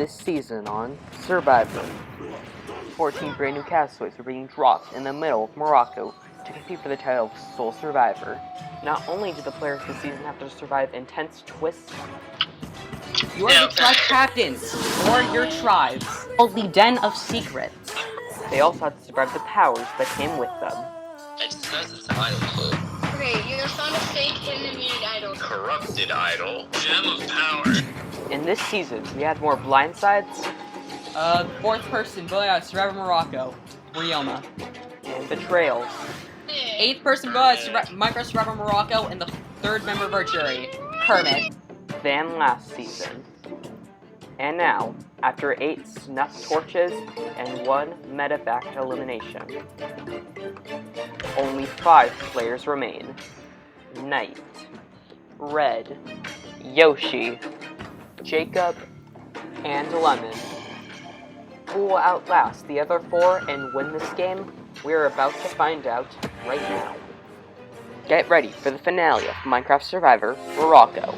This season on Survivor, 14 brand new castaways are being dropped in the middle of Morocco to compete for the title of Sole Survivor. Not only do the players this season have to survive intense twists, you are the tribe captains for your tribes, called the Den of Secrets. They also have to survive the powers that came with them. It's an idol clue. Okay, you found a fake animated idol. Corrupted idol. Gem of power. In this season, we had more blindsides, Fourth person, Survivor Morocco, Ryoma. and betrayals. Eighth person, Minecraft Survivor Morocco, and the third member of our jury, Kermit. Than last season. And now, after 8 snuff torches and 1 medevac elimination, only 5 players remain. Knight, Red, Yoshi, Jacob, and Lemon. Who will outlast the other 4 and win this game? We're about to find out right now. Get ready for the finale of Minecraft Survivor Morocco.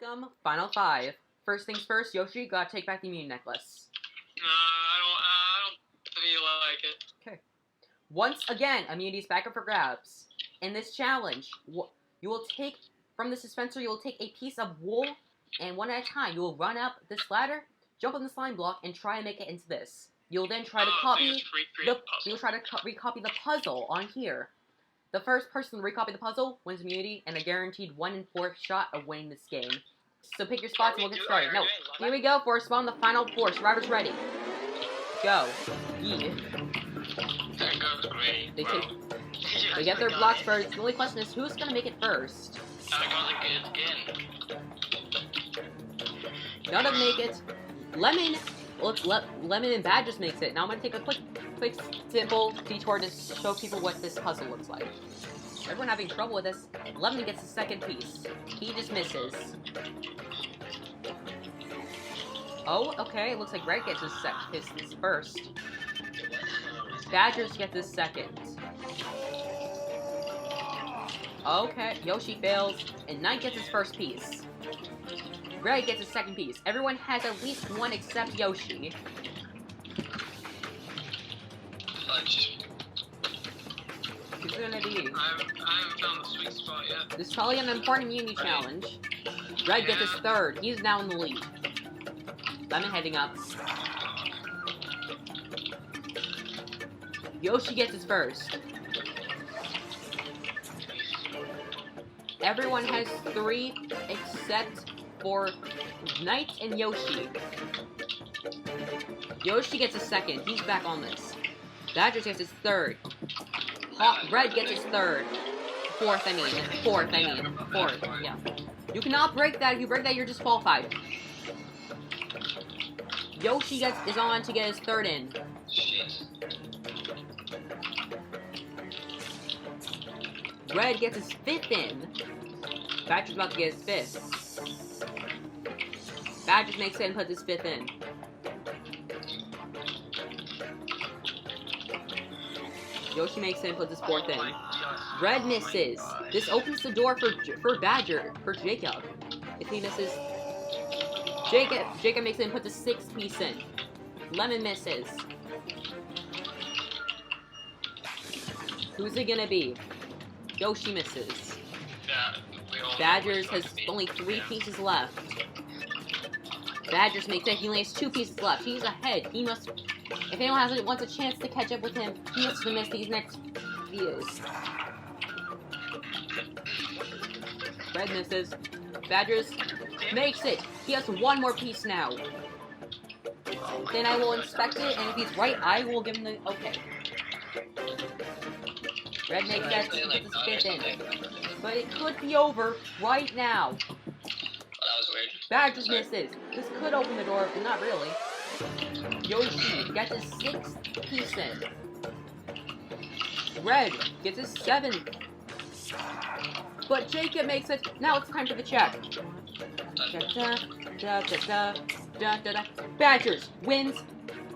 Welcome, Final 5. First things first, Yoshi, gotta take back the immune necklace. I don't feel like it. Okay. Once again, immunity is back up for grabs. In this challenge, you will take, from the dispenser, you will take a piece of wool, and one at a time, you will run up this ladder, jump on the slime block, and try and make it into this. You'll then try to recopy the puzzle on here. The first person to recopy the puzzle wins immunity and a guaranteed 1 in 4 shot of winning this game. So pick your spots and we'll get started. No, here we go for spawn the final 4. Survivors ready. Go. Yeah. That goes great. They get their blocks first. The only question is who's gonna make it first. I got it again. None of them make it. Lemon. Lemon and Bad just makes it. Now I'm gonna take a quick, simple detour to show people what this puzzle looks like. Everyone having trouble with this. Lemon gets the second piece. He just misses. Oh, okay. It looks like Red gets his first. Badgers get this second. Okay, Yoshi fails, and Knight gets his first piece. Red gets his second piece. Everyone has at least one except Yoshi. Who's it gonna be? I haven't found the sweet spot yet. This is probably an important immunity challenge. Red gets his third. He's now in the lead. Lemon heading up. Yoshi gets his first. Everyone has 3 except for Knight and Yoshi. Yoshi gets a second. He's back on this. Badgers gets his third. Red gets his third. Fourth, yeah. You cannot break that. If you break that, you're disqualified. Yoshi is on to get his third in. Shit. Red gets his 5th in. Badger's about to get his 5th. Badger makes it and puts his 5th in. Yoshi makes it and puts his 4th in. Red misses. This opens the door for Jacob. If he misses, Jacob makes it and puts his 6th piece in. Lemon misses. Who's it gonna be? Yoshi misses. Badgers has only 3 pieces left. Badgers makes it. He only has 2 pieces left. He's ahead. He must. If anyone wants a chance to catch up with him, he has to miss these next views. Red misses. Badgers makes it. He has 1 more piece now. Then I will inspect it, and if he's right, I will give him the okay. Red makes that Say, like, gets done his or 5th in. something. But it could be over right now. Oh, that was weird. Badgers Sorry. misses. This could open the door, but not really. Yoshi gets his 6th piece in. Red gets his 7th. But Jacob makes it. Now it's time for the check. Badgers wins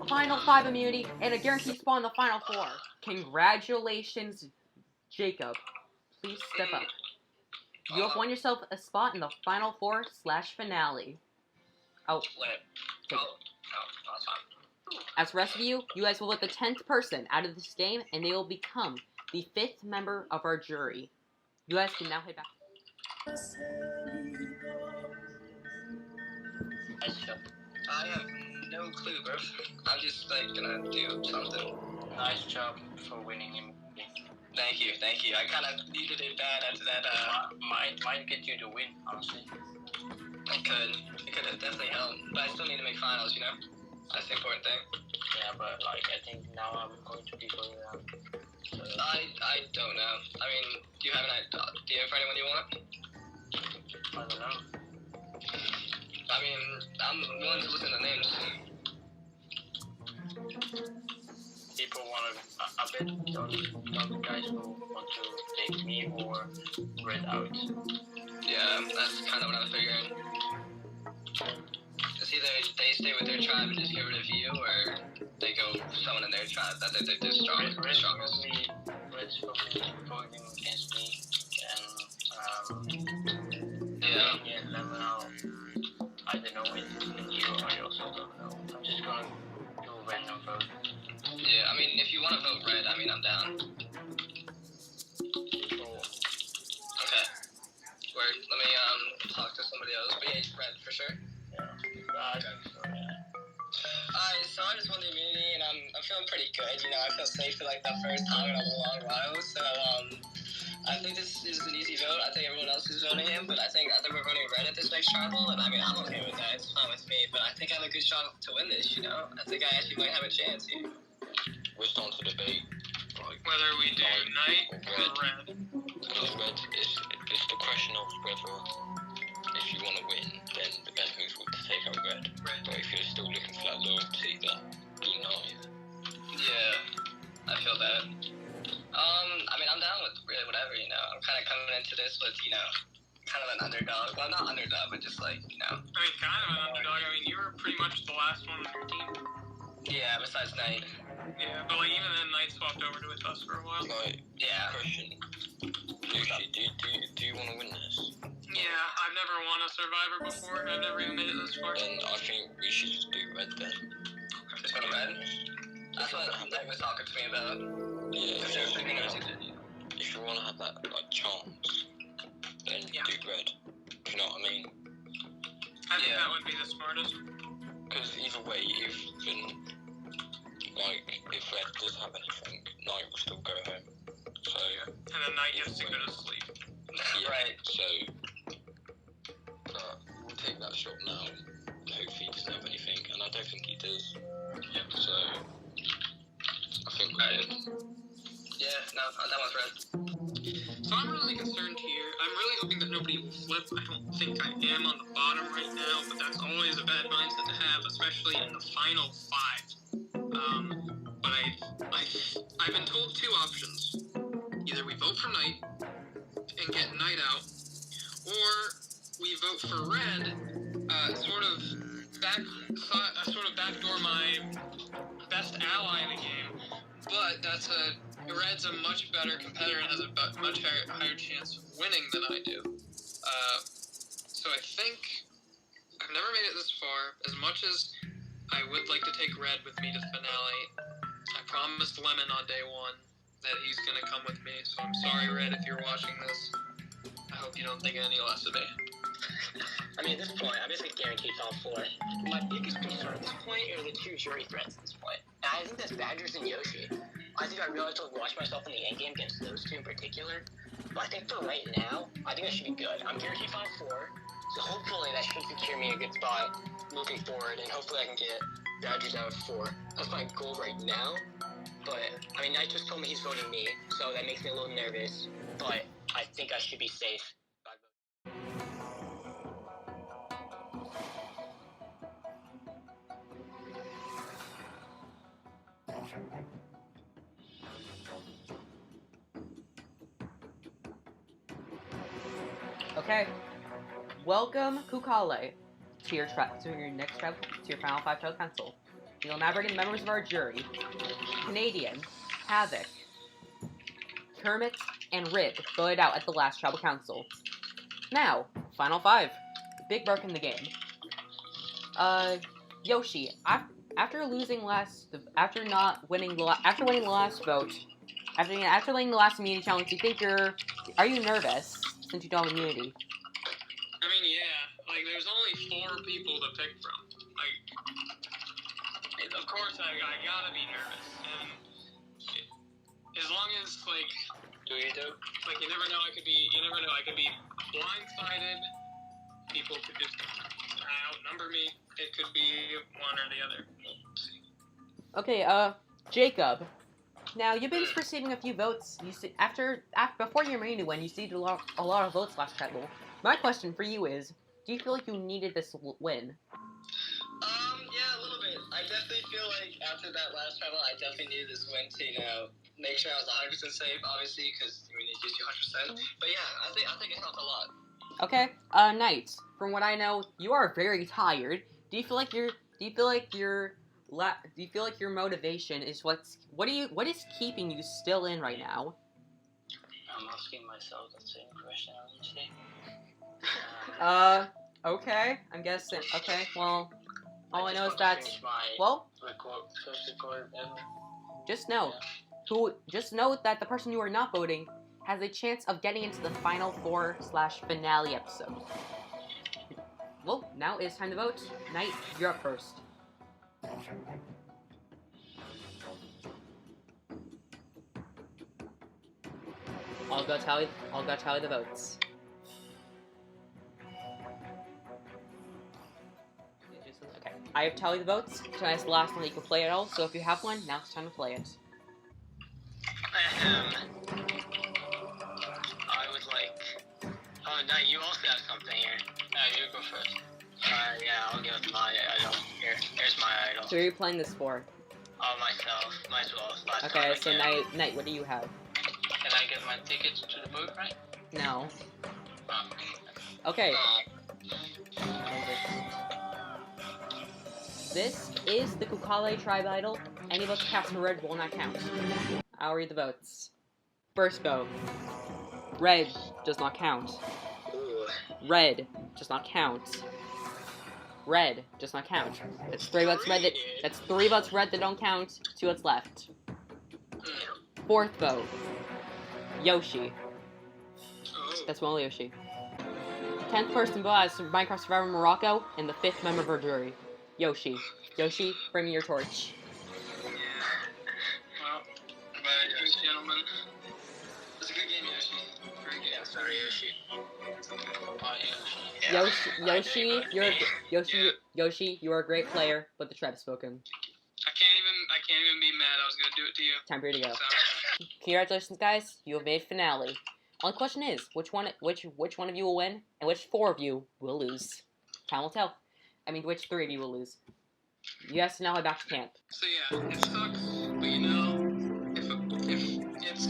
final 5 immunity and a guaranteed spawn in the final 4. Congratulations, Jacob. Please step up. You have won yourself a spot in the final 4/finale. Oh, Lit. take it. Oh, that's fine. As for the rest of you, you guys will let the 10th person out of this game, and they will become the 5th member of our jury. You guys can now head back. I have no clue, bro. I'm just like gonna do something. Nice job for winning him. Thank you. I kind of needed it bad after that. Might get you to win, honestly. It could have definitely helped, but I still need to make finals, you know? That's the important thing. Yeah, but like I think now I'm going to be going around. So, I don't know. I mean, do you have an idea for anyone you want? I don't know. I mean, I'm willing to listen to names. People want a bit. Don't guys who want to take me or Red out. Yeah, that's kind of what I was figuring. It's either they stay with their tribe and just get rid of you, or they go someone in their tribe that they're strongest. Red's voting against me, and Yeah. and Llama, I don't know in you. I also don't know. I'm just gonna do a random vote. Yeah, I mean, if you want to vote red, I mean, I'm down. Cool. Okay. Word. Let me talk to somebody else. But yeah, red for sure. Yeah. I think so. Yeah. Alright, so I just won the immunity, and I'm feeling pretty good. You know, I feel safe for like the first time in a long while. So I think this is an easy vote. I think everyone else is voting him, but I think we're voting red at this next tribal, and I mean, I'm okay with that. It's fine with me. But I think I have a good shot to win this. You know, I think I actually might have a chance here. We're starting to debate like Whether we do night or red. because red is it's the question of whether if you want to win, then the best move would to take out red. But if you're still looking for that loyalty, that do neither. Yeah, I feel that. I mean, I'm down with really whatever, you know. I'm kind of coming into this with, you know, kind of an underdog. Well, not underdog, but just like, you know. I mean, kind of an underdog. I mean, you were pretty much the last one on your team. Yeah, besides Knight. Yeah, but like even then, Knight swapped over to with us for a while. Like, Yeah. question, Yoshi, do you want to win this? Yeah, I've never won a Survivor before. I've never even made it this far. Then I think we should just do red then. Just go to red. That's what Knight was talking to me about. Yeah, Because they were thinking of if you want to have that like chance, then Yeah. do red. Do you know what I mean? I think Yeah. that would be the smartest. Because either way, even like if red does have anything, Knight will still go home. So And then Knight gets to go to sleep. yeah, Right. so we'll take that shot now. Hopefully he doesn't have anything, and I don't think he does. Yeah, so I think we're good. Yeah, no, I'm down with red. So I'm really concerned here. I'm really hoping that nobody will flip. I don't think I am on the bottom right now, but that's always a bad mindset to have, especially in the final 5. But I've been told 2 options. Either we vote for Knight and get Knight out, or we vote for red, sort of backdoor my best ally in the game. But red's a much better competitor and has a much higher chance of winning than I do. So I think I've never made it this far. As much as I would like to take red with me to the finale, I promised Lemon on day 1 that he's gonna come with me. So I'm sorry, Red, if you're watching this. I hope you don't think any less of me. I mean, at this point, I basically guaranteed all 4. My biggest concern at this point are the 2 jury threats at this point. And I think that's Badgers and Yoshi. I think I realized I'll watch myself in the end game against those 2 in particular. But I think for right now, I think I should be good. I'm guaranteed final 4, so hopefully that should secure me a good spot moving forward, and hopefully I can get Badgers out of 4. That's my goal right now. But, I mean, Knight just told me he's voting me, so that makes me a little nervous. But I think I should be safe. Okay. Welcome, Kukale, to your next tribal, to your final 5 tribal council. You'll now bring in members of our jury: Canadian, Havoc, Kermit, and Rib voted out at the last tribal council. Now, final 5. Big Burke in the game. Yoshi, after winning the last vote, after winning the last immunity challenge, are you nervous since you don't have immunity? I mean, yeah. Like, there's only 4 people to pick from. Like, of course, I gotta be nervous. And as long as, like, you never know, I could be blindsided. People could just outnumber me. It could be one or the other. We'll see. Okay, Jacob. Now, you've been receiving a few votes. Before your immunity win, you received a lot of votes last tribal. My question for you is, do you feel like you needed this win? Yeah, a little bit. I definitely feel like after that last travel, I definitely needed this win to, make sure I was 100% safe, obviously, because we need to use you 100%. But yeah, I think it helped a lot. Okay, Knight. From what I know, you are very tired. Do you feel like your motivation is what is keeping you still in right now? I'm asking myself the same question, honestly. Okay. I'm guessing. Okay, well, all I know is that. Just know that the person you are not voting has a chance of getting into the final 4/finale episode. Well, now it's time to vote. Knight, you're up first. I'll go tally the votes. Okay, I have tallied the votes. Tonight's the last one that you can play at all, so if you have one, now it's time to play it. I would like... Oh, no, you also have something here. You go first. Yeah, I'll give my idol. Here's my idol. So who are you playing this for? Myself. Might as well. Okay, so Knight, what do you have? Can I get my tickets to the boat, right? No. Okay. This is the Kukale tribe idol. Any votes cast for red will not count. I'll read the votes. First vote. Red does not count. Red does not count. Red does not count. That's 3 votes red. That's 3 votes red that don't count. 2 votes left. Fourth vote. Yoshi. That's only Yoshi. 10th person vote as Minecraft Survivor Morocco, and the 5th member of our jury. Yoshi. Yoshi, bring me your torch. Yeah. Well, ladies and gentlemen, it's a good game, Yoshi. Very good. Yeah, sorry, Yoshi. Yoshi, you are a great player, but the tribe has spoken. I can't even be mad. I was gonna do it to you. Time for you to go. So. Congratulations, guys. You have made finale. Only question is, which one of you will win, and which 4 of you will lose? Time will tell. I mean, which 3 of you will lose? You guys now head back to camp. So yeah, it sucks, but if it's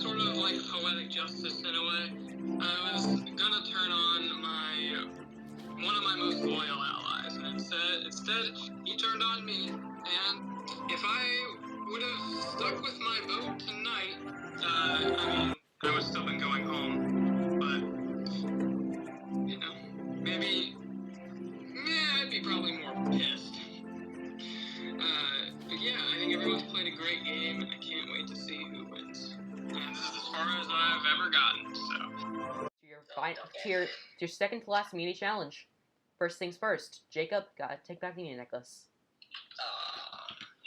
sort of like poetic justice in a way. I was gonna turn on one of my most loyal allies, and instead he turned on me. And if I would have stuck with my vote tonight, I would still been going home. But maybe I'd be probably more pissed. But yeah, I think everyone's played a great game, and I can't wait to see who wins. And this is as far as I've ever gotten, so. To your second to last immunity challenge. First things first, Jacob, gotta take back the immunity necklace.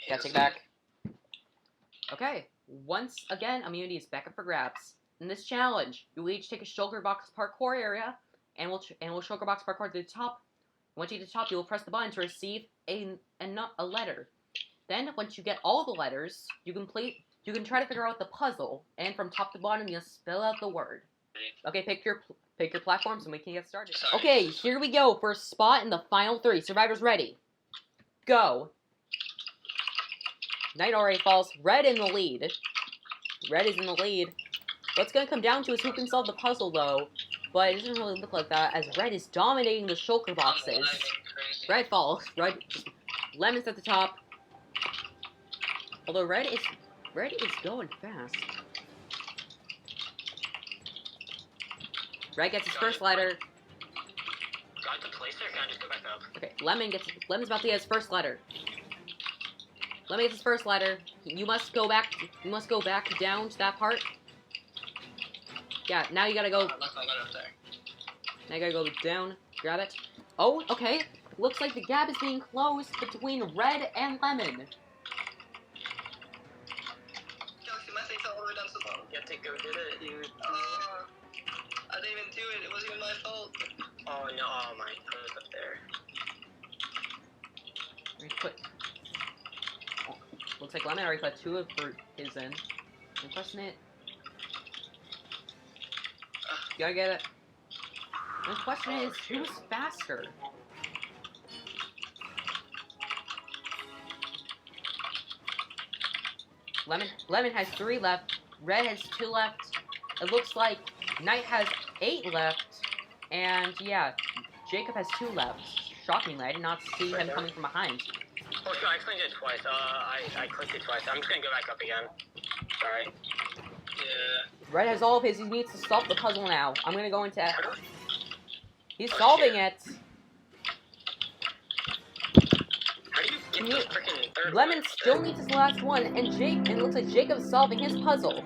Gotta take back. Okay, once again, immunity is back up for grabs. In this challenge, you will each take a shulker box parkour area, and we'll shulker box parkour to the top. Once you get to the top, you will press the button to receive a letter. Then, once you get all the letters, you can try to figure out the puzzle, and from top to bottom, you spell out the word. Okay, pick your platforms, and we can get started. Sorry. Okay, here we go. First spot in the final 3. Survivors ready. Go. Knight already falls. Red in the lead. Red is in the lead. What's going to come down to is who can solve the puzzle, though. But it doesn't really look like that, as Red is dominating the shulker boxes. Red falls. Lemon's at the top. Although Red is going fast. Red gets his first letter. Do I have to place it, or can I just go back up? Okay, Lemon's about to get his first letter. Lemon gets his first letter. You must go back down to that part. Yeah, now you gotta go. Now you gotta go down, grab it. Oh, okay. Looks like the gap is being closed between Red and Lemon. Yoshi, my thing's all the way down to the bottom. You have to go get it, dude. I didn't even do it. It wasn't even my fault. Oh no, oh my, put it up there. Looks like Lemon already put 2 of his in. The question is, you gotta get it. The question is, who's faster? Lemon has 3 left. Red has 2 left. It looks like Knight has 8 left. And yeah, Jacob has 2 left. Shockingly, I did not see him coming from behind. Oh, sure, I explained it twice. I clicked it twice. I'm just gonna go back up again. Sorry. Yeah. Red has all of his. He needs to solve the puzzle now. I'm gonna go into. He's solving it. How do you get the freaking third Lemon one? still needs his last one, and it looks like Jacob's solving his puzzle.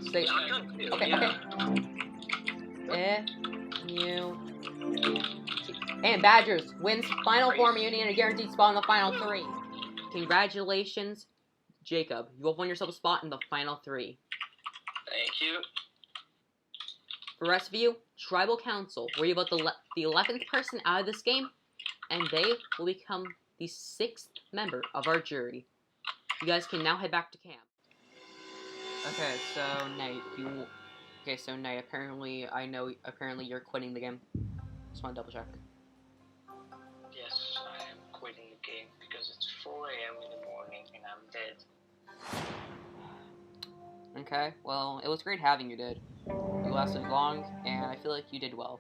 Stay. I'm done too, Okay, yeah. okay. And Badgers wins final 4 immunity and a guaranteed spot in the final 3. Congratulations, Jacob. You have won yourself a spot in the final 3. Thank you. For the rest of you, Tribal Council, worry about the 11th person out of this game, and they will become the 6th member of our jury. You guys can now head back to camp. Okay, so Nate, apparently you're quitting the game. Just want to double check. Yes, I am quitting the game because it's 4 a.m. in the morning and I'm dead. Okay, well, it was great having you, dude. You lasted long, and I feel like you did well.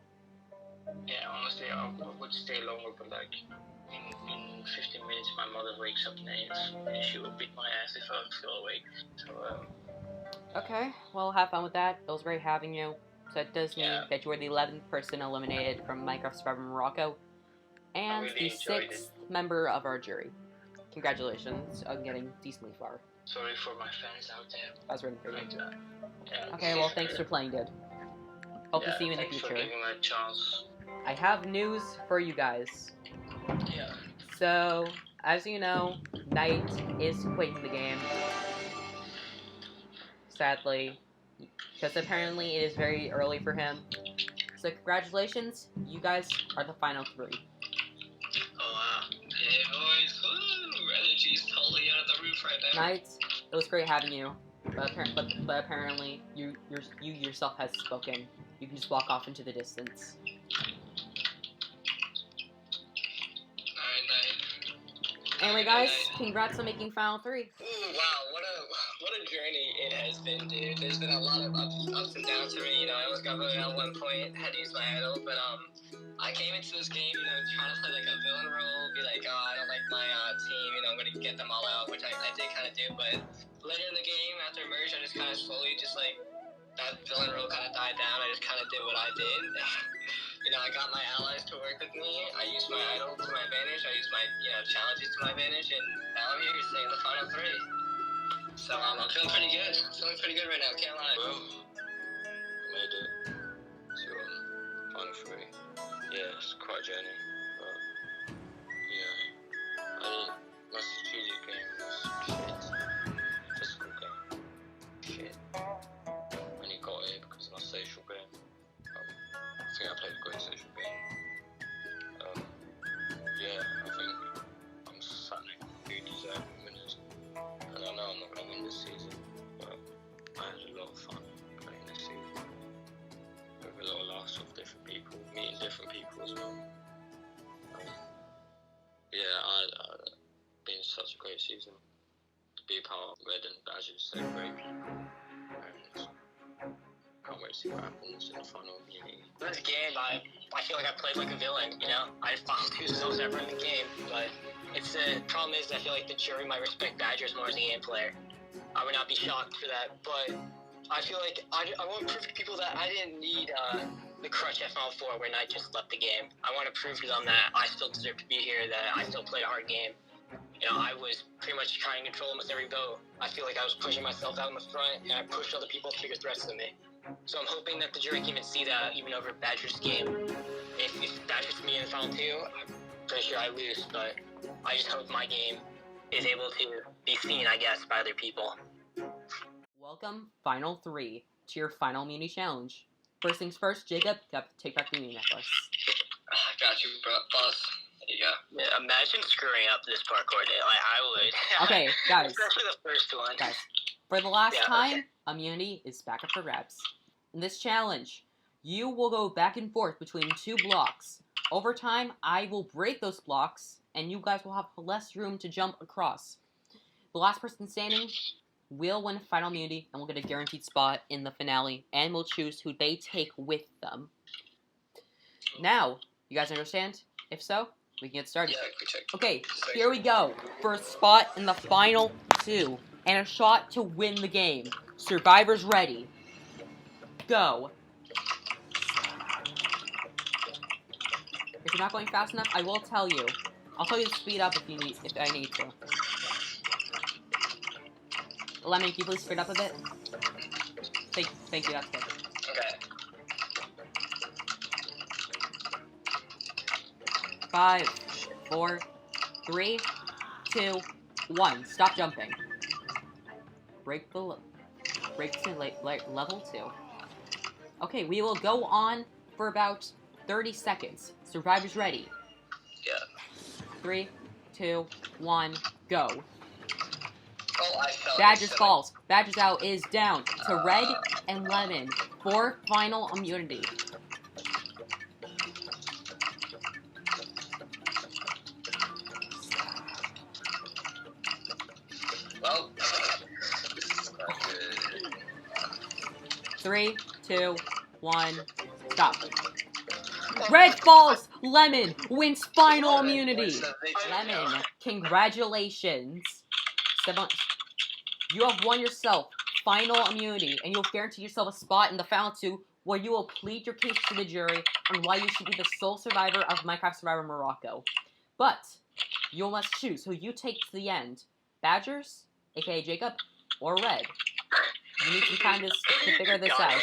Yeah, honestly, I would stay longer, but like, in 15 minutes my mother wakes up and she will beat my ass if I'm still awake. So, Okay, well, have fun with that. It was great having you. So it does mean that you were the 11th person eliminated from Minecraft Survivor Morocco, and really the enjoyed 6th member of our jury. Congratulations on getting decently far. sorry for my fans out there. I was ready for you. Like that. Yeah. Okay, well, thanks for playing, dude. Hope to see you in the thanks future. for giving me a chance. I have news for you guys. Yeah. So, as you know, Knight is quitting the game. Sadly. Because apparently it is very early for him. So congratulations, you guys are the final 3. Oh wow. Hey boys, woo! Energy's totally out of the roof right now. Knight, it was great having you. But apparently, you yourself has spoken. You can just walk off into the distance. Alright, night. Anyway, guys, congrats on making Final 3. Ooh, wow, what a journey it has been, dude. There's been a lot of ups and downs for me, you know. I almost got voted out at one point, had to use my idol, but I came into this game, you know, trying to play like a villain role, be like, oh, I don't like my team, you know, I'm gonna get them all out, which I did kind of do, but later in the game, after merge, I just kind of slowly just like, that villain role kind of died down, I just kind of did what I did. You know, I got my allies to work with me, I used my idol to my advantage, I used my, you know, challenges to my advantage, and now I'm here saying the final 3. So, I'm feeling pretty good. Feeling pretty good right now, can't lie. Well, I made it to final 3. Yeah, it's quite a journey, but yeah, my strategic game was shit. Physical game, shit. I only got it because of my social game. I think I played a great social game. Yeah, I think I'm so different people as well. Yeah, been such a great season. To be a part of Red and Badgers, so great people. And can't wait to see what happens in the final meeting. This game, I feel like I played like a villain, you know? I found 2 souls ever in the game, but it's the problem is I feel like the jury might respect Badgers more as a game player. I would not be shocked for that, but I feel like I want to prove to people that I didn't need the crutch at Final 4 when I just left the game. I want to prove to them that I still deserve to be here, that I still played a hard game. You know, I was pretty much trying to control almost every vote. I feel like I was pushing myself out in the front, and I pushed other people to bigger threats than me. So I'm hoping that the jury can even see that even over Badgers' game. If Badgers me in the Final 2, I'm pretty sure I lose, but I just hope my game is able to be seen, I guess, by other people. Welcome, Final 3, to your final immunity challenge. First things first, Jacob, you have to take back the immunity necklace. I got you, boss. There you go. Yeah, imagine screwing up this parkour day. Like, I would. Okay, guys. Especially the first one. Guys, for the last Yeah, time, okay. immunity is back up for grabs. In this challenge, you will go back and forth between 2 blocks. Over time, I will break those blocks, and you guys will have less room to jump across. The last person standing will win final immunity, and will get a guaranteed spot in the finale, and will choose who they take with them. Now, you guys understand? If so, we can get started. Yeah, quick check. Okay, here we go. First spot in the final 2. And a shot to win the game. Survivors ready. Go. If you're not going fast enough, I will tell you. I'll tell you to speed up if I need to. Lemon, can you please speed up a bit? Thank you, that's good. Okay. 5, 4, 3, 2, 1. Stop jumping. Break to level 2. Okay, we will go on for about 30 seconds. Survivors ready. Yeah. 3, 2, 1, go. Oh, I fell. Badgers falls. Badgers out is down to Red and Lemon for final immunity. Well, this is quite good. 3, 2, 1, stop. Red falls! Lemon wins final immunity! Lemon, congratulations. You have won yourself final immunity, and you'll guarantee yourself a spot in the final 2 where you will plead your case to the jury on why you should be the sole survivor of Minecraft Survivor Morocco. But, you must choose who you take to the end. Badgers, aka Jacob, or Red. You need some time to figure this out.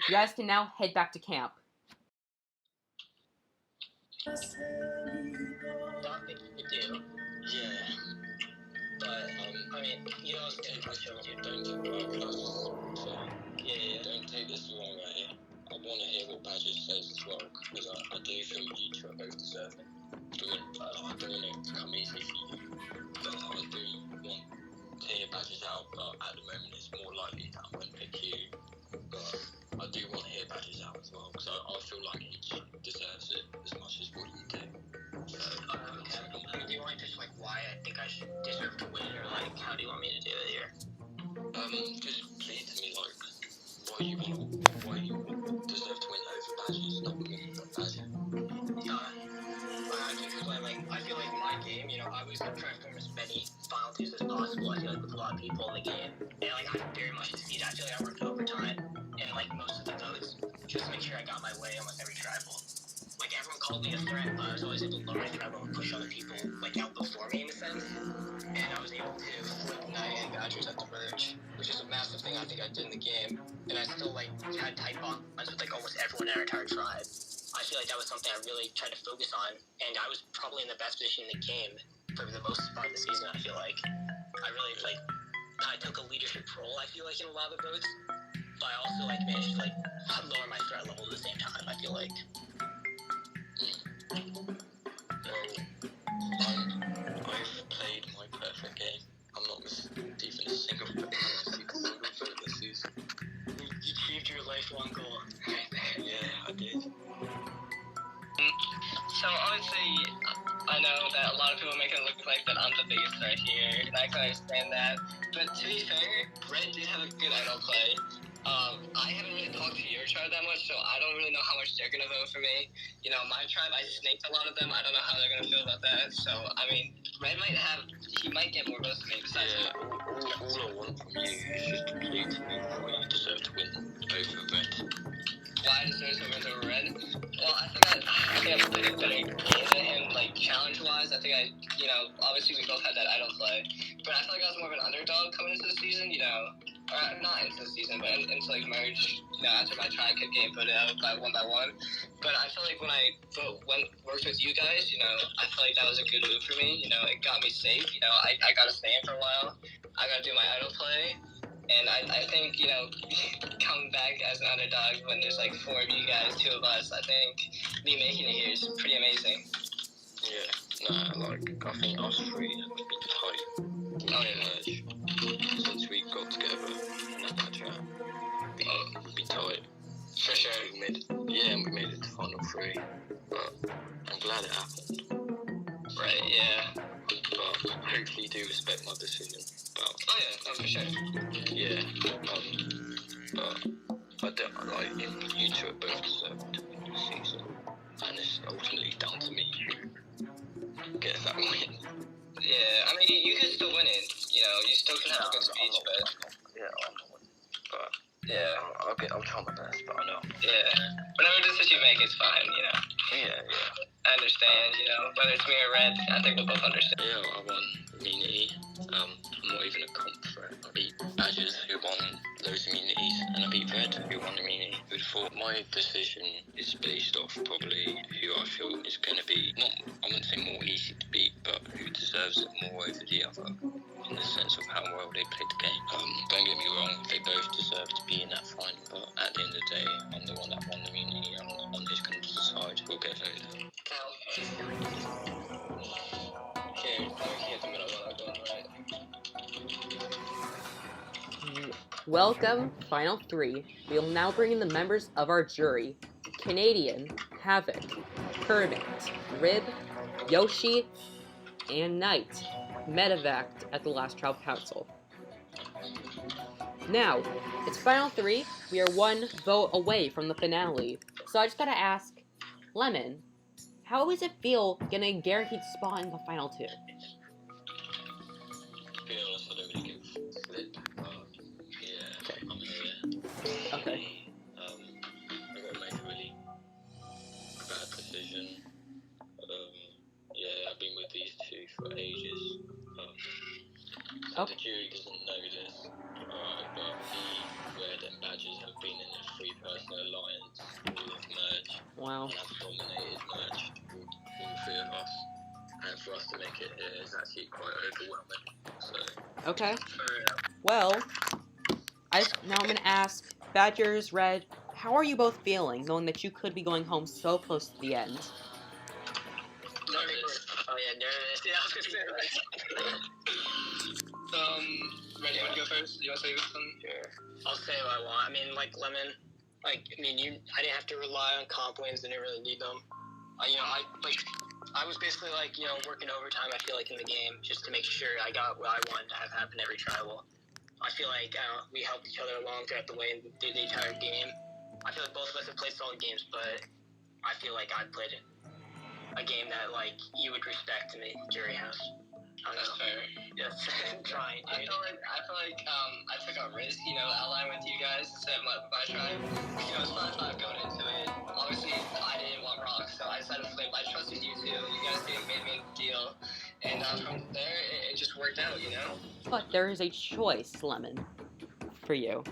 You guys can now head back to camp. Not think you could do. Yeah. But, I mean, you know, it's good. I showed you. Don't don't take this the wrong way. I want to hear what Badgers says as well, because I do feel you two are both deserving. I don't want it to come easy for you, but I do want to hear Badgers out, but at the moment it's more likely that I'm going to pick you. But I do want to hear Badgers out as well, because I feel like each deserves it as much as what you do. So, I mean, do you want to just, like, why I think I should deserve to win, or, like, how do you want me to do it here? just plead to me, like, why you deserve to win over Badgers, not win over Badger. I can explain, like, I feel like my game, you know, I was trying to form as many final 2s as possible, I feel like, with a lot of people in the game, and, like, I very much succeeded. I feel like I worked overtime in, like, most of the votes, just to make sure I got my way almost every tribal. Like, everyone called me a threat, but I was always able to lower my tribal and push other people, like, out before me, in a sense, and I was able to flip Knight and Badgers at the merge, which is a massive thing I think I did in the game, and I still, like, had tight bonds with, like, almost everyone in our entire tribe. I feel like that was something I really tried to focus on, and I was probably in the best position in the game for the most part of the season, I feel like. I really, like, kind of took a leadership role, I feel like, in a lot of the votes, but I also, like, managed to, like, lower my threat level at the same time, I feel like. Well, I've played my perfect game. I'm not receiving a single vote this season. You achieved your lifelong goal. Yeah, I did. so obviously, I know that a lot of people make it look like that I'm the biggest right here, and I can understand that. But to be fair, Red did have a good idol play. I haven't really talked to your tribe that much, so I don't really know how much they're gonna vote for me. You know, my tribe, I snaked a lot of them. I don't know how they're gonna feel about that. So, I mean, Red he might get more votes than me. Besides, Yeah, all I want from you is just to plead to me why you deserve to win over Red. why I deserve to win over Red? Well, I think I played a better game than him, like challenge-wise. I think obviously we both had that idol play, but I feel like I was more of an underdog coming into the season. Or not into the season, but into like merge. After my tribe kept getting put out by one. But I feel like when I worked with you guys, I feel like that was a good move for me. It got me safe. I got to stay in for a while. I got to do my idol play. And I think, coming back as an underdog when there's like 4 of you guys, 2 of us, I think me making it here is pretty amazing. Yeah, I think us 3 have been tight. Oh, yeah. Merge. Since we got together in that chat, we've been tight. For sure. We made it to final 3, but I'm glad it happened. Right, yeah. But hopefully you do respect my decision. Oh, yeah, for sure. Yeah, but you two are both deserving to win this season, and it's ultimately down to me who gets that win. Yeah, I mean, you could still win it. You still can have a good speech, but... Yeah, I'm not winning. But yeah. I'll try my best, but I know. Yeah. Whatever decision you make, it's fine, Yeah. I understand, whether it's me or Red, I think we'll both understand. Yeah, I won immunity. I'm not even a comp threat. I beat Badgers, who won those immunities, and I beat Red, who won immunity. Who'd thought my decision is based off probably who I feel is going to be, I wouldn't say more easy to beat, but who deserves it more over the other, in the sense of how well they played the game. Don't get me wrong, they both deserve to be in that final, but at the end of the day, I'm the one that won the immunity, I'm the one who's going to decide who'll get voted. Okay, at the middle while I'm going right. Welcome, Final 3. We will now bring in the members of our jury. Canadian, Havoc, Kermit, Rib, Yoshi, and Knight medevaced at the last Trial Council. Now, it's Final 3. We are 1 vote away from the finale. So I just gotta ask, Lemon, how does it feel getting a guaranteed spot in the Final 2? Fearless, I don't really give a flip, but yeah, I'm here. Okay. I got to make a really bad decision. I've been with these 2 for ages. The jury doesn't know this, but me, Red, and Badgers have been in a 3-person alliance with Merge. Wow. And have dominated Merge, all 3 of us. And for us to make it here is actually quite overwhelming. So. Okay. Well, now I'm gonna ask Badgers, Red, how are you both feeling, knowing that you could be going home so close to the end? Nervous. Oh yeah, nervous. Yeah, I was gonna say that. Red, you wanna go first? You wanna say something? Sure. I'll say what I want. I mean, like Lemon, I didn't have to rely on comp wins. Didn't really need them. I was basically working overtime. I feel like in the game just to make sure I got what I wanted to have happen every tribal. I feel like we helped each other along throughout the way and the entire game. I feel like both of us have played solid games, but I feel like I played a game that you would respect in the jury house. That's fair. Yes, trying. I feel like I took a risk, allying with you guys instead of my tribe. It's fun going into it. Obviously, I didn't want rocks, so I decided to flip. I trusted you two. You guys made me a deal, and from there, it just worked out, But there is a choice, Lemon, for you.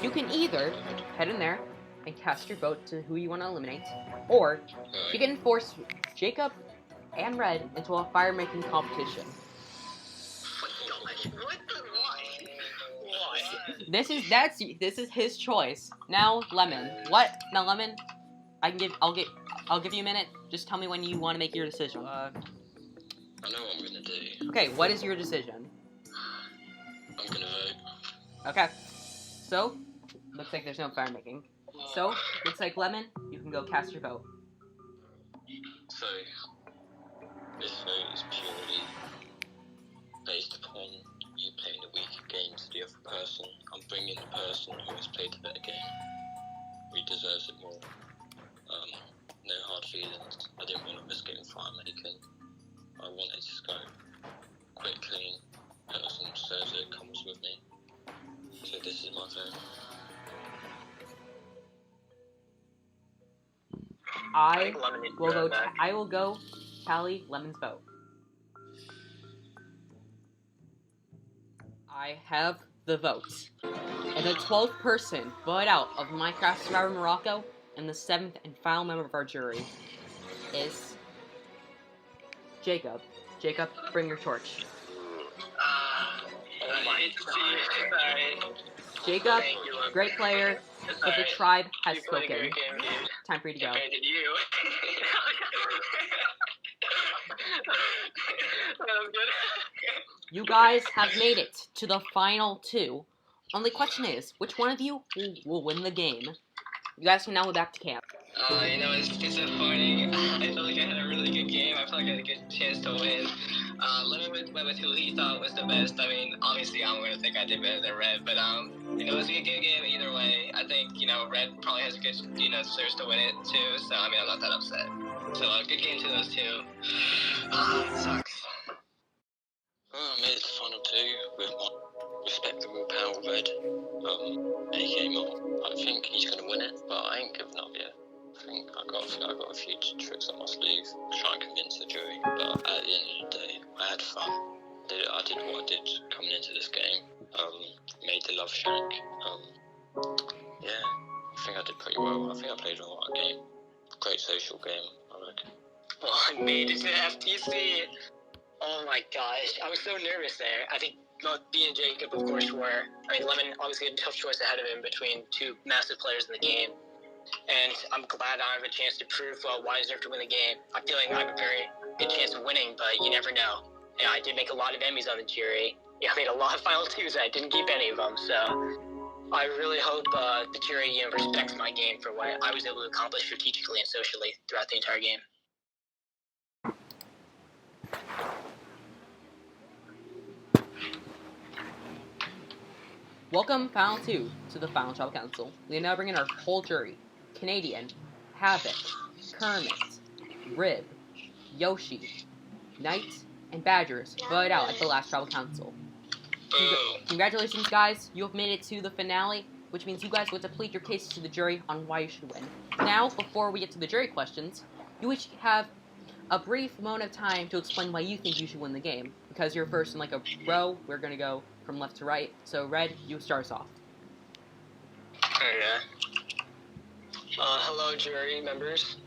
You can either head in there and cast your vote to who you want to eliminate, or you can force Jacob and Red into a fire-making competition. This is his choice. Now, Lemon. What? Now, Lemon, I'll give you a minute. Just tell me when you want to make your decision. I know what I'm gonna do. Okay, what is your decision? I'm gonna vote. Okay. So, looks like there's no fire making. So, looks like Lemon, you can go cast your vote. So So, this vote is purely based upon you playing the weaker game to the other person. I'm bringing the person who has played the better game, who deserves it more. No hard feelings. I didn't want to risk getting fired making. I wanted to go quick, clean. Person deserves it, comes with me. So this is my vote. I will go tally Lemon's vote. I have the vote. And the 12th person voted out of Minecraft Survivor Morocco, and the 7th and final member of our jury is Jacob. Jacob, bring your torch. Oh my god. Jacob, great player, but the tribe has spoken. Game, dude. Time for you to go. Compared to you. That was good. You guys have made it to the final 2. Only question is, which one of you will win the game? You guys can now go back to camp. It's disappointing. I felt like I had a really good game. I felt like I had a good chance to win. Lemon went with who he thought was the best. I mean, obviously I'm going to think I did better than Red, but, it was a good game either way. I think, Red probably has a good, deserves to win it too, so, I'm not that upset. So, good game to those two. It sucks. I made it to final 2 with my respectable pal Red. He came on. I think he's going to win it, but I ain't giving up yet. I think I got a few tricks up my sleeve to try and convince the jury, but at the end of the day, I had fun. I did what I did coming into this game. Made the love shank. Yeah, I think I did pretty well. I think I played a right game. Great social game, I reckon. Oh, I made it to FTC. Oh my gosh, I was so nervous there. I think B and Jacob, of course, were. Lemon obviously had a tough choice ahead of him between two massive players in the game. And I'm glad I have a chance to prove why I deserve to win the game. I feel like I have a very good chance of winning, but you never know. And I did make a lot of enemies on the jury. I made a lot of final 2s, and I didn't keep any of them, so I really hope the jury respects my game for what I was able to accomplish strategically and socially throughout the entire game. Welcome, final 2, to the final tribal council. We are now bringing our whole jury. Canadian, Havoc, Kermit, Rib, Yoshi, Knight, and Badgers voted out at the last tribal council. Congratulations, guys. You have made it to the finale, which means you guys will plead your cases to the jury on why you should win. Now, before we get to the jury questions, you each have a brief moment of time to explain why you think you should win the game. Because you're first in a row, we're going to go from left to right. So, Red, you start us off. Okay. Hello, jury members.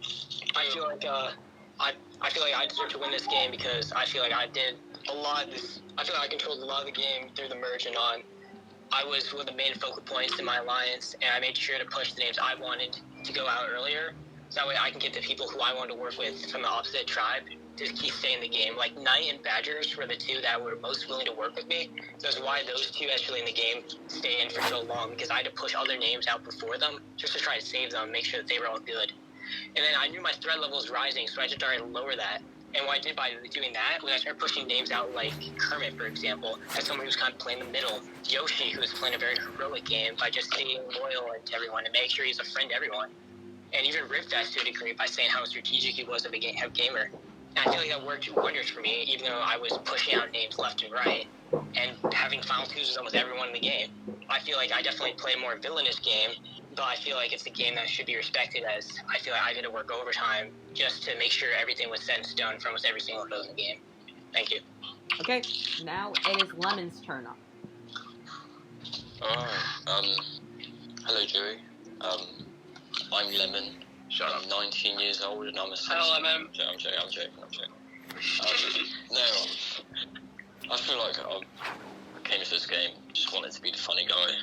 I feel like I deserve to win this game because I feel like I did a lot of this. I feel like I controlled a lot of the game through the merge and on. I was one of the main focal points in my alliance, and I made sure to push the names I wanted to go out earlier, so that way I can get the people who I wanted to work with from the opposite tribe to keep staying in the game. Like Knight and Badgers were the two that were most willing to work with me. So that's why those two actually in the game stayed in for so long, because I had to push other names out before them just to try to save them, make sure that they were all good. And then I knew my threat level was rising, so I just started to lower that. And what I did by doing that was I started pushing names out like Kermit, for example, as someone who's kind of playing the middle. Yoshi, who was playing a very heroic game by just staying loyal to everyone and make sure he's a friend to everyone. And even Ribfest to a degree by saying how strategic he was of a gamer. And I feel like that worked wonders for me, even though I was pushing out names left and right and having final 2s with almost everyone in the game. I feel like I definitely play a more villainous game, but I feel like it's a game that should be respected, as I feel like I had to work overtime just to make sure everything was set in stone for almost every single of those in the game. Thank you. Okay, now it is Lemon's turn up. Hello, jury. I'm Lemon. Shut up. I'm 19 years old and I'm a citizen. Hello, Lemon. I'm joking. I feel like I came to this game, just wanted to be the funny guy.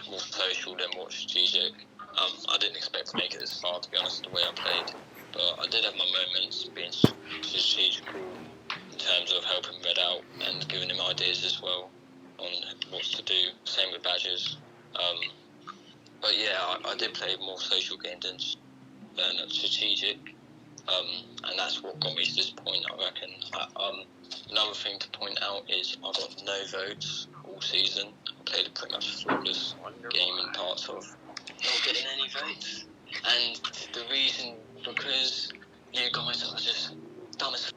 More social than more strategic. I didn't expect to make it this far, to be honest, the way I played. But I did have my moments being strategical in terms of helping Red out and giving him ideas as well on what to do. Same with Badgers. But yeah, I did play more social game than strategic. And that's what got me to this point, I reckon. Another thing to point out is I got no votes all season. I played a pretty much flawless game in parts of not getting any votes. And the reason, because you guys are just dumb as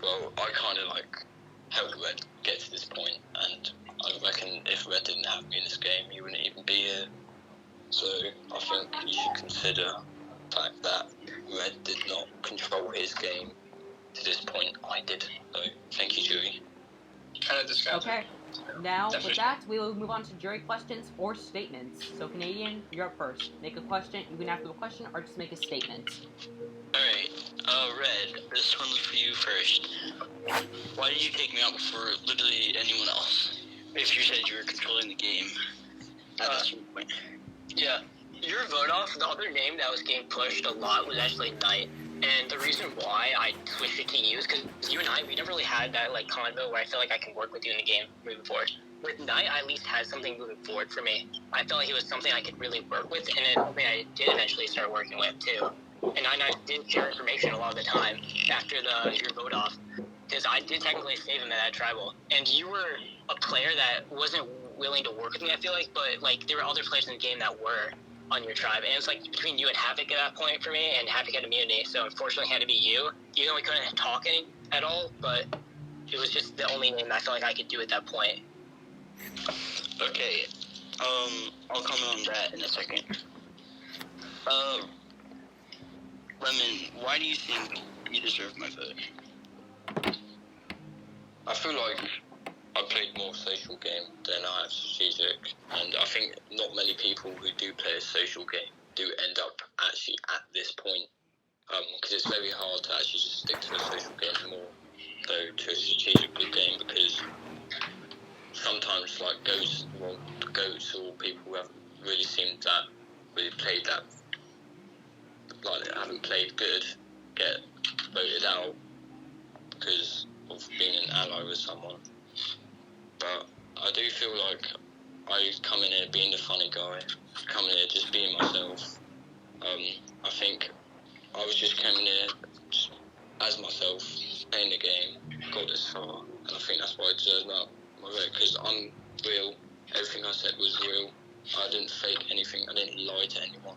well, I kind of like helped Red get to this point, and I reckon if Red didn't have me in this game, you wouldn't even be here. So I think you should consider the fact that Red did not control his game to this point. I did. So thank you, Chewy. Kind of disgusting. Okay. Now, with that, we will move on to jury questions or statements. So, Canadian, you're up first. Make a question. You can ask a question or just make a statement. Alright, Red, this one's for you first. Why did you take me out before literally anyone else? If you said you were controlling the game at this point. Yeah. Your vote off, the other name that was getting pushed a lot was actually Knight. And the reason why I switched it to you is because you and I, we never really had that like convo where I feel like I can work with you in the game moving forward. With Knight, I at least had something moving forward for me. I felt like he was something I could really work with, and it's something I did eventually start working with too. And I did share information a lot of the time after your vote off, because I did technically save him at that tribal. And you were a player that wasn't willing to work with me, I feel like, but like there were other players in the game that were on your tribe, and it's like between you and Havoc at that point for me, and Havoc had immunity, so unfortunately it had to be you. Even though we couldn't talk any at all, but it was just the only name I felt like I could do at that point. Okay, I'll comment on that in a second. Lemon, why do you think you deserve my vote? I feel like I played more social game than I have strategic, and I think not many people who do play a social game do end up actually at this point, because it's very hard to actually just stick to a social game more though to a strategic good game, because sometimes like goats or people who haven't really seemed that really played that, like they haven't played good, get voted out because of being an ally with someone. But I do feel like I come in here being the funny guy, coming here just being myself. I think I was just coming here just as myself, playing the game, got this far, and I think that's why I deserve my vote, because I'm real, everything I said was real, I didn't fake anything, I didn't lie to anyone.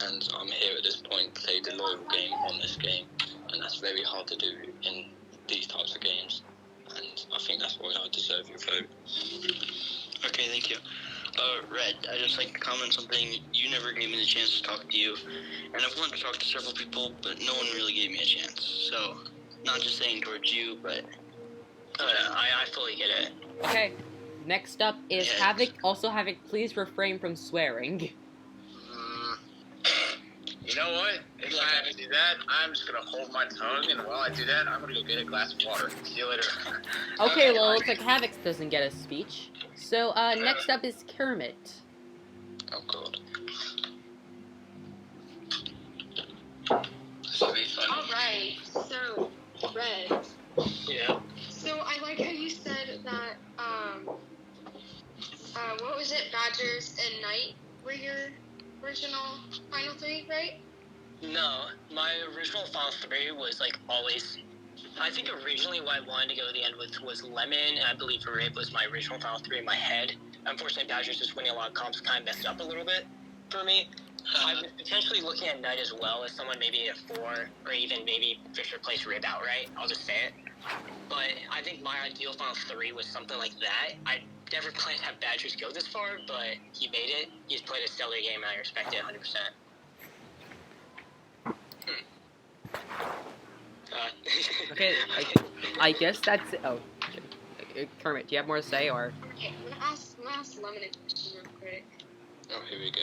And I'm here at this point, played the loyal game on this game, and that's very hard to do in these types of games. And I think that's why I deserve your vote. Okay, thank you. Red, I'd just like to comment something. You never gave me the chance to talk to you, and I've wanted to talk to several people, but no one really gave me a chance. So, not just saying towards you, but... I fully get it. Okay. Next up is Yeah. Havoc. Also, Havoc, please refrain from swearing. You know what? If I have to do that, I'm just gonna hold my tongue, and while I do that, I'm gonna go get a glass of water. See you later. Okay, well, it looks like Havoc doesn't get a speech. So, next up is Kermit. Oh god. This will be fun. Alright, so, Red. Yeah. So I like how you said that, what was it, Badgers and Knight were your original final three, right? No, my original final three was like always. I think originally what I wanted to go to the end with was Lemon, and I believe Rib was my original final three in my head. Unfortunately, Badgers just winning a lot of comps kind of messed up a little bit for me. I was potentially looking at Knight as well as someone maybe at 4, or even maybe Fisher plays Rib outright. I'll just say it. But I think my ideal final three was something like that. I never planned to have Badgers go this far, but he made it. He's played a stellar game, and I respect it 100%. Okay, I guess that's it. Oh, Kermit, do you have more to say, or? Okay, I'm gonna ask Lemon a question real quick. Oh, here we go.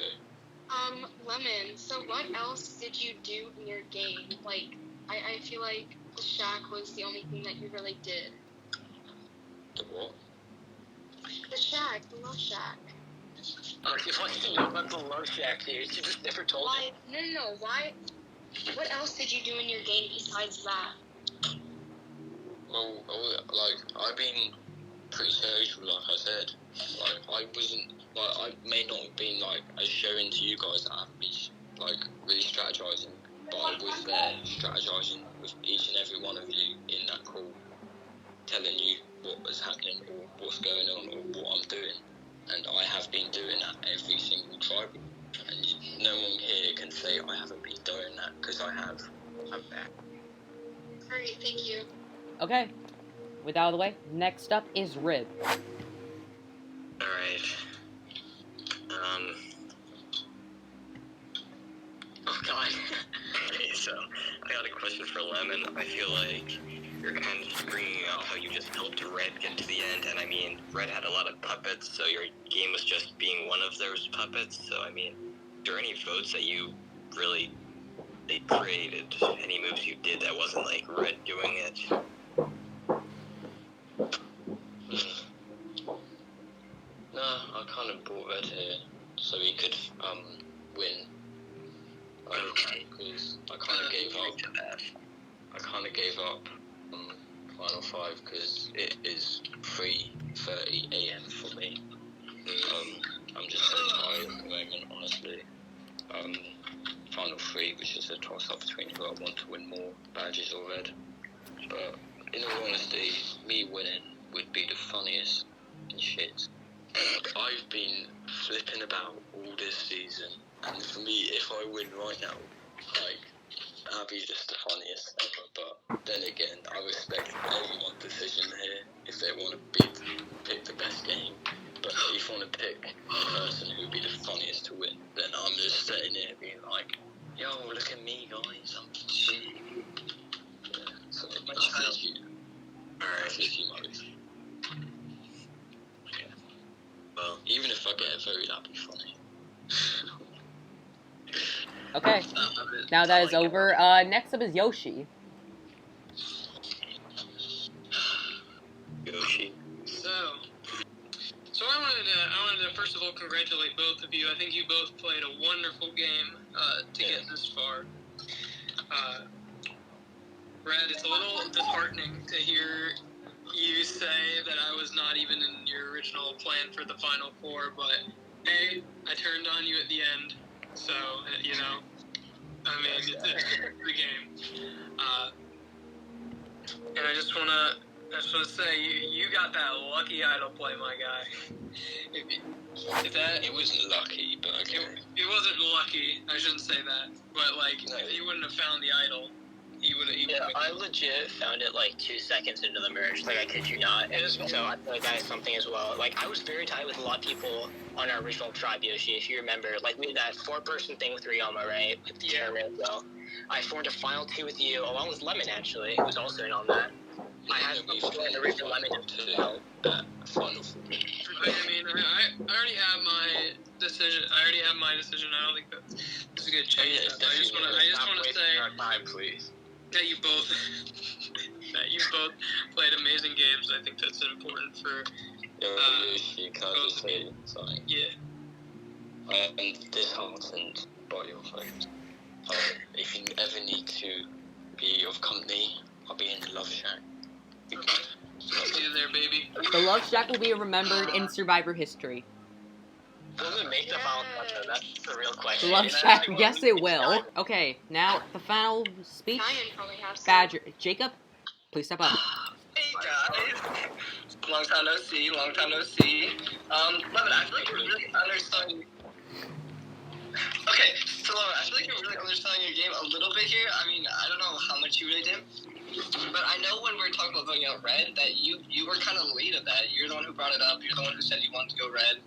Lemon, so what else did you do in your game? Like, I feel like the shack was the only thing that you really did. The what? The shack, the love shack. Oh, you want to know about the love shack, dude? You just never told me. Why? No. Why? What else did you do in your game besides that? Well, like, I've been pretty social, like I said. Like, I wasn't, like, I may not have been, like, as showing to you guys that I've been like really strategizing, but I was there strategizing with each and every one of you in that call, telling you what was happening or what's going on or what I'm doing, and I have been doing that every single tribal, and no one here can say I haven't been doing that, because I have. I'm back. Alright, thank you. Okay. With that out of the way, next up is Rib. Alright. Oh god. Okay, so I got a question for Lemon. I feel like you're kind of just bringing out how you just helped Red get to the end, and I mean, Red had a lot of puppets, so your game was just being one of those puppets, so I mean, are there any votes that you really created? Any moves you did that wasn't like Red doing it? No, I kind of brought Red here so he could win. Because I kind of gave up. I kind of gave up Final 5 because it is 3:30 AM for me. I'm just so tired at the moment, honestly. Final 3, which is a toss-up between who I want to win more, Badges or Red. But in all honesty, me winning would be the funniest and shit. I've been flipping about all this season, and for me, if I win right now, like, that'd be just the funniest ever. But then again, I respect everyone's decision here. If they want to pick the best game, but if you want to pick the person who'd be the funniest to win, then I'm just sitting here being like, yo, look at me, guys, I'm shit. Yeah, so that's you. Alright, you, Maurice. Okay. Well, even if I get a vote, that'd be funny. Okay. Now that is over, next up is Yoshi. Yoshi. So I wanted to first of all congratulate both of you. I think you both played a wonderful game to get this far. Red, it's a little disheartening to hear you say that I was not even in your original plan for the Final Four, but hey, I turned on you at the end, so, you know, I mean, it's the game. And I just want to say, you got that lucky idol play, my guy. It wasn't lucky, but okay. It wasn't lucky, I shouldn't say that, but, like, No. he wouldn't have found the idol. Yeah, I legit found it like 2 seconds into the merge, like I kid you not. And so I feel like that is something as well. Like I was very tight with a lot of people on our original tribe, Yoshi, if you remember. Like we did that 4-person thing with Ryoma, right? With the Kermit as well. I formed a final 2 with you, along with Lemon actually, who was also in on that. I had the original Lemon as well. Final 4. I mean, I already have my decision. I don't think that's a good change. I just want to say Our time, please. that you both played amazing games. I think that's important for Yoshi, can I just say something? yeah. I am disheartened by your vote. If you ever need to be of company, I'll be in the Love Shack. See you there, baby. The Love Shack will be remembered in Survivor history. Will it make the final touch? That's the real question. The Love Shack, yes it will. Okay, now the final speech. Ryan probably has some. Badger, Jacob, please step up. Hey guys, long time no see. Lemon, I feel like you're really underselling. Okay, so Lemon, I feel like you're really underselling your game a little bit here. I mean, I don't know how much you really did, but I know when we were talking about voting out Red that you were kind of the lead of that. You're the one who brought it up. You're the one who said you wanted to go Red.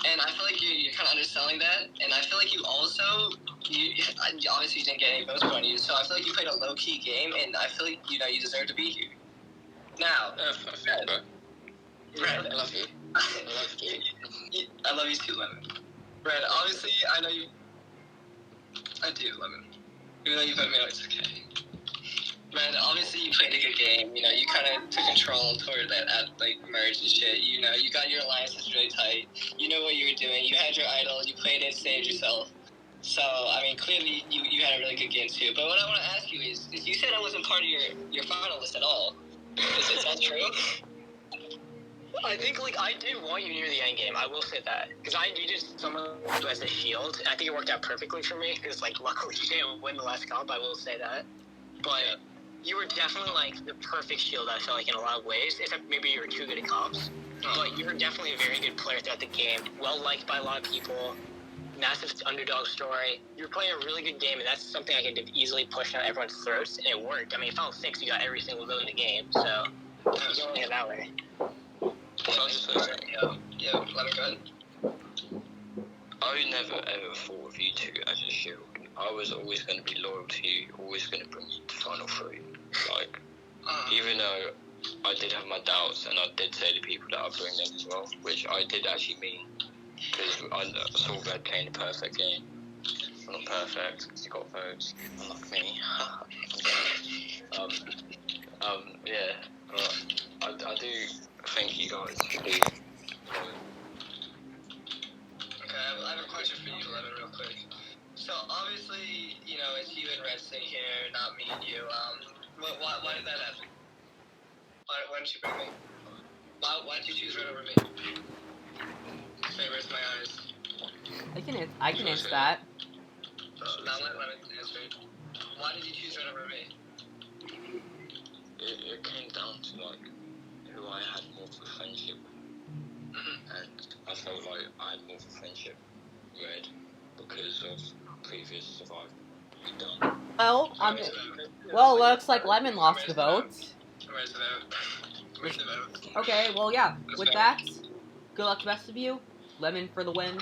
And I feel like you're kind of underselling that, and I feel like you also, obviously you didn't get any votes on you, so I feel like you played a low-key game, and I feel like, you deserve to be here. Now, Red, I love you. I love you too, Lemon. Red, obviously, I know you, I do, Lemon. Even though you voted me out, it's okay. Red, obviously you played a good game, you kind of took control toward that, merge and shit, you got your alliances really tight, you know what you were doing, you had your idol, you played it, saved yourself, so, I mean, clearly you had a really good game too, but what I want to ask you is you said I wasn't part of your finalist at all, is that true? I think, like, I did want you near the end game. I will say that. Because I needed someone who has a shield. And I think it worked out perfectly for me. Because, like, luckily you didn't win the last comp. I will say that. But you were definitely, like, the perfect shield, I felt like, in a lot of ways. Except maybe you were too good at comps. But you were definitely a very good player throughout the game. Well-liked by a lot of people. Massive underdog story. You were playing a really good game, and that's something I could easily push down everyone's throats. And it worked. I mean, Final 6, you got every single vote in the game. So, you don't get that way. Yeah, let me go ahead. I never ever thought of you two as a shield. I was always going to be loyal to you, always going to bring you to Final 3. Like, even though I did have my doubts, and I did say to people that I'd bring them as well, which I did actually mean, because I saw Red playing the perfect game. Well, not perfect, because he got votes, unlike me. Yeah, but I do think you guys should be. Okay, I have a question for you, Lemon, real quick. So, obviously, you know, it's you and Red sitting here, not me and you. Why did that happen? Why didn't you bring me? Why did you choose Red over me? Where's my eyes? I can answer that. Now let Lemon answer it. Why did you choose Red over me? It came down to, like, who I had more of a friendship with. And I felt like I had more of a friendship with Red because of previous survival we've done. Well, looks like Lemon lost the vote. Where's the vote? Where's the vote? Okay, well, yeah. With that, good luck to the rest of you. Lemon for the win.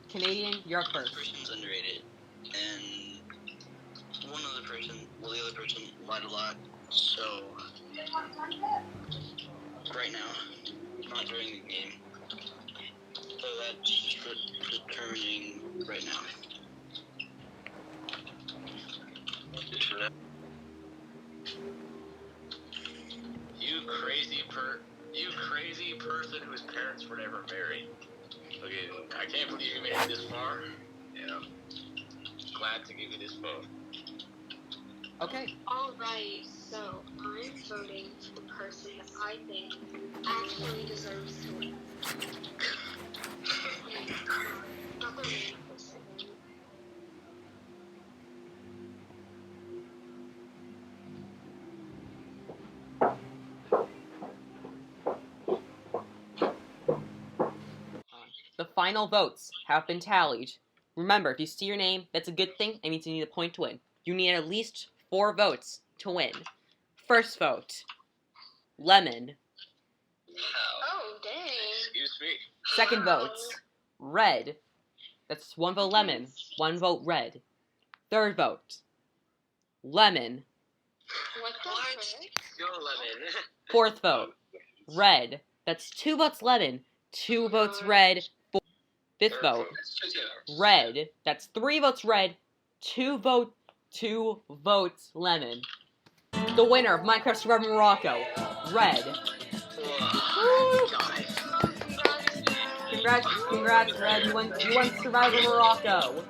Canadian, you're up first. This person's underrated, and the other person lied a lot, so right now, not during the game, so that's just determining right now. You crazy person whose parents were never married. Okay, I can't believe you made it this far. You know, glad to give you this vote. Okay. Alright, so I'm voting for the person that I think actually deserves to win. Not the random person. The final votes have been tallied. Remember, if you see your name, that's a good thing. It means you need a point to win. You need at least 4 votes to win. First vote, Lemon. Oh, dang. Excuse me. Second vote, Red. That's 1 vote Lemon, 1 vote Red. Third vote, Lemon. What the frick? Go, Lemon. Fourth vote, Red. That's 2 votes Lemon, 2 votes Red. Fifth vote, Red. That's 3 votes Red, 2 votes Lemon. The winner of Minecraft Survival Morocco, Red. Congrats, Red. You won Survival Morocco.